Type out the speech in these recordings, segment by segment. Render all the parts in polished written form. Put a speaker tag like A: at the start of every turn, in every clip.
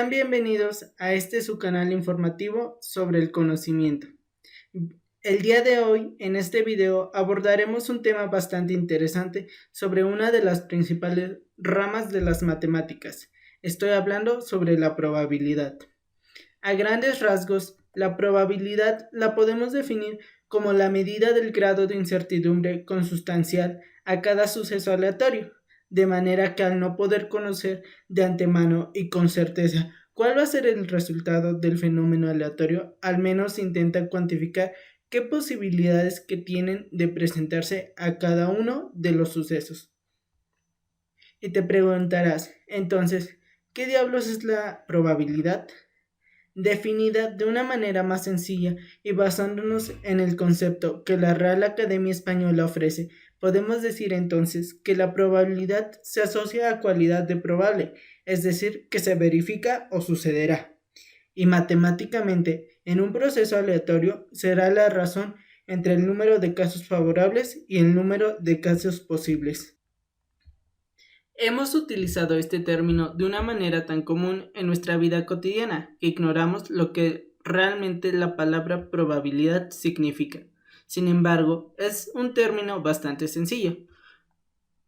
A: Sean bienvenidos a su canal informativo sobre el conocimiento. El día de hoy, en este video, abordaremos un tema bastante interesante sobre una de las principales ramas de las matemáticas. Estoy hablando sobre la probabilidad. A grandes rasgos, la probabilidad la podemos definir como la medida del grado de incertidumbre consustancial a cada suceso aleatorio, de manera que al no poder conocer de antemano y con certeza cuál va a ser el resultado del fenómeno aleatorio, al menos intenta cuantificar qué posibilidades que tienen de presentarse a cada uno de los sucesos. Y te preguntarás, entonces, ¿qué diablos es la probabilidad? Definida de una manera más sencilla y basándonos en el concepto que la Real Academia Española ofrece, podemos decir entonces que la probabilidad se asocia a cualidad de probable, es decir, que se verifica o sucederá. Y matemáticamente, en un proceso aleatorio, será la razón entre el número de casos favorables y el número de casos posibles. Hemos utilizado este término de una manera tan común en nuestra vida cotidiana que ignoramos lo que realmente la palabra probabilidad significa. Sin embargo, es un término bastante sencillo.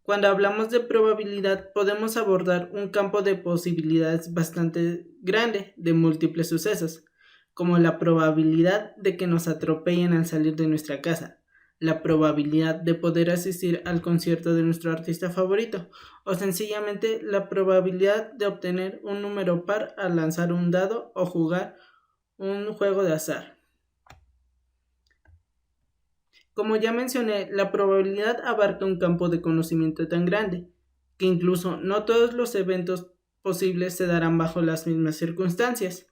A: Cuando hablamos de probabilidad, podemos abordar un campo de posibilidades bastante grande de múltiples sucesos, como la probabilidad de que nos atropellen al salir de nuestra casa, la probabilidad de poder asistir al concierto de nuestro artista favorito, o sencillamente la probabilidad de obtener un número par al lanzar un dado o jugar un juego de azar. Como ya mencioné, la probabilidad abarca un campo de conocimiento tan grande, que incluso no todos los eventos posibles se darán bajo las mismas circunstancias.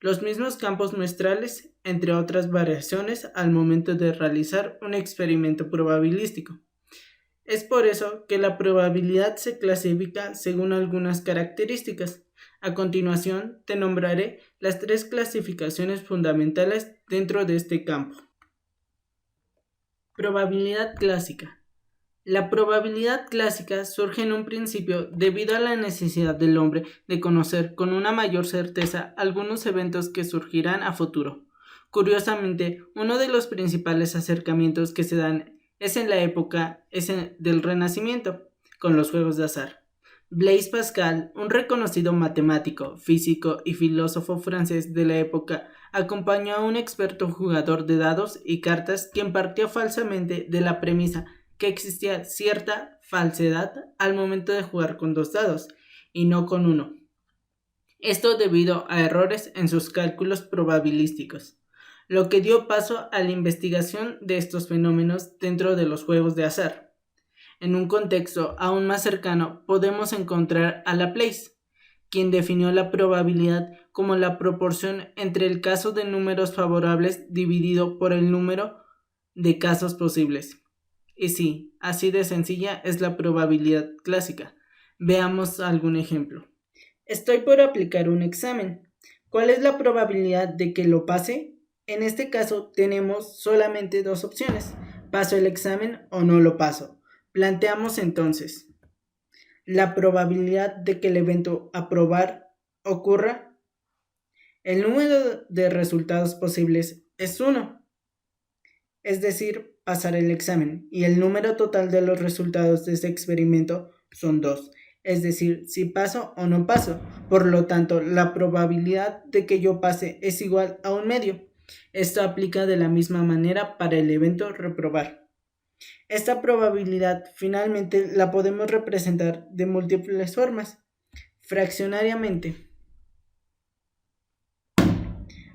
A: Los mismos campos muestrales, entre otras variaciones al momento de realizar un experimento probabilístico. Es por eso que la probabilidad se clasifica según algunas características. A continuación te nombraré las 3 clasificaciones fundamentales dentro de este campo. Probabilidad clásica. La probabilidad clásica surge en un principio debido a la necesidad del hombre de conocer con una mayor certeza algunos eventos que surgirán a futuro. Curiosamente, uno de los principales acercamientos que se dan es en la época del Renacimiento, con los juegos de azar. Blaise Pascal, un reconocido matemático, físico y filósofo francés de la época, acompañó a un experto jugador de dados y cartas quien partió falsamente de la premisa que existía cierta falsedad al momento de jugar con 2 dados y no con uno. Esto debido a errores en sus cálculos probabilísticos, lo que dio paso a la investigación de estos fenómenos dentro de los juegos de azar. En un contexto aún más cercano podemos encontrar a Laplace, quien definió la probabilidad como la proporción entre el caso de números favorables dividido por el número de casos posibles. Y sí, así de sencilla es la probabilidad clásica. Veamos algún ejemplo. Estoy por aplicar un examen. ¿Cuál es la probabilidad de que lo pase? En este caso tenemos solamente 2 opciones. ¿Paso el examen o no lo paso? Planteamos entonces la probabilidad de que el evento aprobar ocurra. El número de resultados posibles es 1. Es decir, pasar el examen, y el número total de los resultados de este experimento son 2, es decir, si paso o no paso. Por lo tanto, la probabilidad de que yo pase es igual a 1/2. Esto aplica de la misma manera para el evento reprobar. Esta probabilidad finalmente la podemos representar de múltiples formas, fraccionariamente.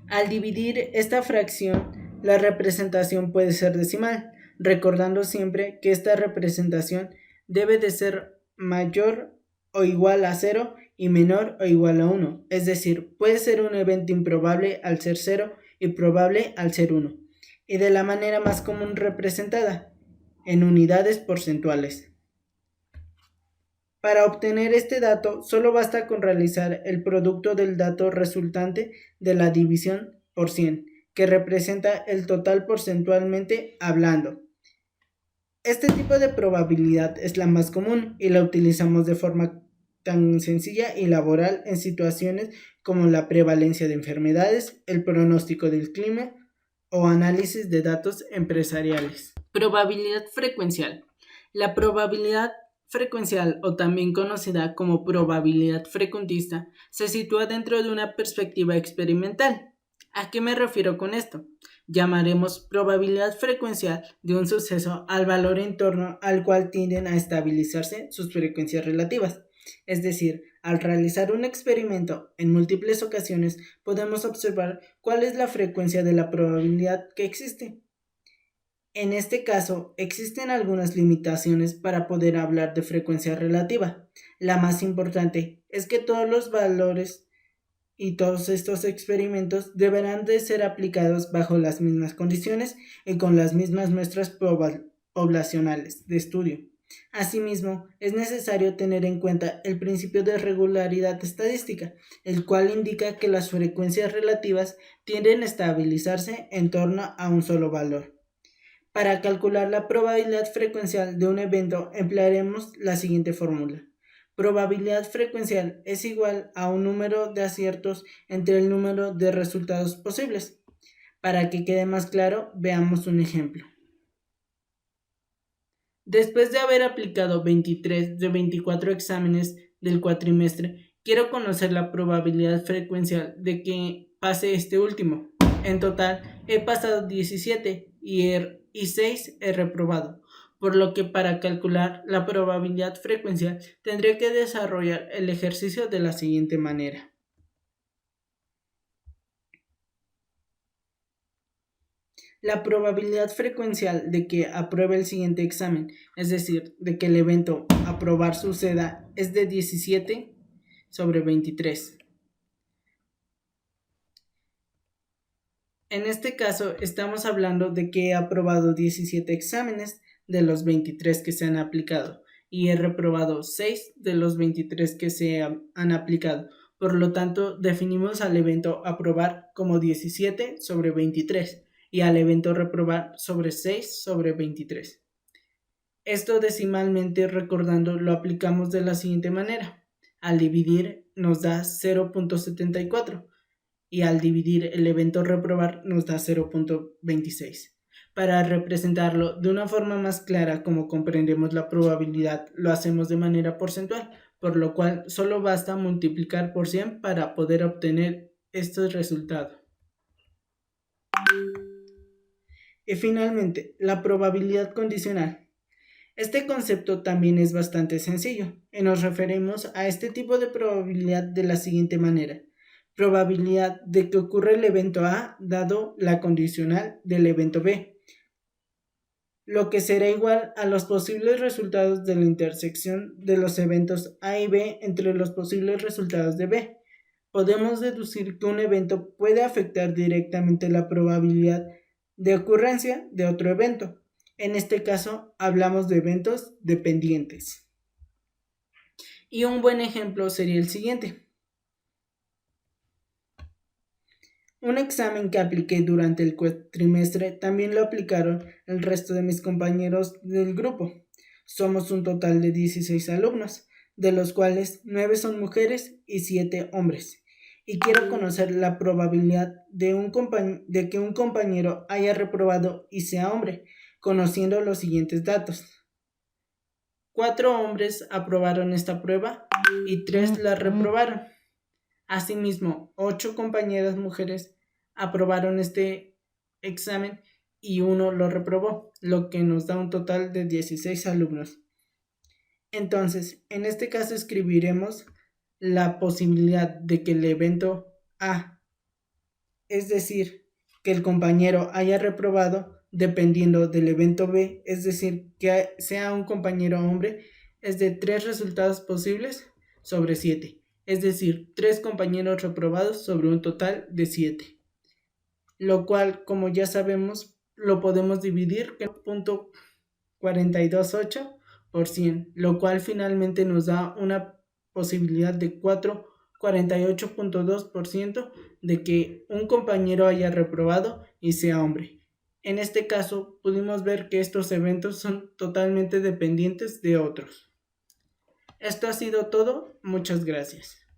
A: Al dividir esta fracción, la representación puede ser decimal, recordando siempre que esta representación debe de ser mayor o igual a 0 y menor o igual a 1, es decir, puede ser un evento improbable al ser 0 y probable al ser 1, y de la manera más común representada, en unidades porcentuales. Para obtener este dato, solo basta con realizar el producto del dato resultante de la división por 100, que representa el total porcentualmente hablando. Este tipo de probabilidad es la más común y la utilizamos de forma tan sencilla y laboral en situaciones como la prevalencia de enfermedades, el pronóstico del clima o análisis de datos empresariales. Probabilidad frecuencial. La probabilidad frecuencial, o también conocida como probabilidad frecuentista, se sitúa dentro de una perspectiva experimental. ¿A qué me refiero con esto? Llamaremos probabilidad frecuencial de un suceso al valor en torno al cual tienden a estabilizarse sus frecuencias relativas. Es decir, al realizar un experimento en múltiples ocasiones, podemos observar cuál es la frecuencia de la probabilidad que existe. En este caso, existen algunas limitaciones para poder hablar de frecuencia relativa. La más importante es que todos los valores y todos estos experimentos deberán de ser aplicados bajo las mismas condiciones y con las mismas muestras poblacionales de estudio. Asimismo, es necesario tener en cuenta el principio de regularidad estadística, el cual indica que las frecuencias relativas tienden a estabilizarse en torno a un solo valor. Para calcular la probabilidad frecuencial de un evento emplearemos la siguiente fórmula. Probabilidad frecuencial es igual a un número de aciertos entre el número de resultados posibles. Para que quede más claro, veamos un ejemplo. Después de haber aplicado 23 de 24 exámenes del cuatrimestre, quiero conocer la probabilidad frecuencial de que pase este último. En total, he pasado 17 y 6 he reprobado, por lo que para calcular la probabilidad frecuencial tendré que desarrollar el ejercicio de la siguiente manera. La probabilidad frecuencial de que apruebe el siguiente examen, es decir, de que el evento aprobar suceda, es de 17 sobre 23. En este caso, estamos hablando de que he aprobado 17 exámenes de los 23 que se han aplicado y he reprobado 6 de los 23 que se han aplicado. Por lo tanto, definimos al evento aprobar como 17 sobre 23 y al evento reprobar sobre 6 sobre 23. Esto decimalmente recordando lo aplicamos de la siguiente manera. Al dividir nos da 0.74 y al dividir el evento reprobar nos da 0.26. Para representarlo de una forma más clara como comprendemos la probabilidad, lo hacemos de manera porcentual, por lo cual solo basta multiplicar por 100 para poder obtener este resultado. Y finalmente, la probabilidad condicional. Este concepto también es bastante sencillo y nos referimos a este tipo de probabilidad de la siguiente manera. Probabilidad de que ocurra el evento A dado la condicional del evento B, lo que será igual a los posibles resultados de la intersección de los eventos A y B entre los posibles resultados de B. Podemos deducir que un evento puede afectar directamente la probabilidad de ocurrencia de otro evento. En este caso, hablamos de eventos dependientes. Y un buen ejemplo sería el siguiente. Un examen que apliqué durante el cuatrimestre también lo aplicaron el resto de mis compañeros del grupo. Somos un total de 16 alumnos, de los cuales 9 son mujeres y 7 hombres. Y quiero conocer la probabilidad de que un compañero haya reprobado y sea hombre, conociendo los siguientes datos. 4 hombres aprobaron esta prueba y 3 la reprobaron. Asimismo, 8 compañeras mujeres aprobaron este examen y 1 lo reprobó, lo que nos da un total de 16 alumnos. Entonces, en este caso escribiremos la posibilidad de que el evento A, es decir, que el compañero haya reprobado, dependiendo del evento B, es decir, que sea un compañero hombre, es de 3 resultados posibles sobre 7, es decir, 3 compañeros reprobados sobre un total de 7, lo cual, como ya sabemos, lo podemos dividir en 0.428 por 100, lo cual finalmente nos da una posibilidad de 48.2% de que un compañero haya reprobado y sea hombre. En este caso, pudimos ver que estos eventos son totalmente dependientes de otros. Esto ha sido todo. Muchas gracias.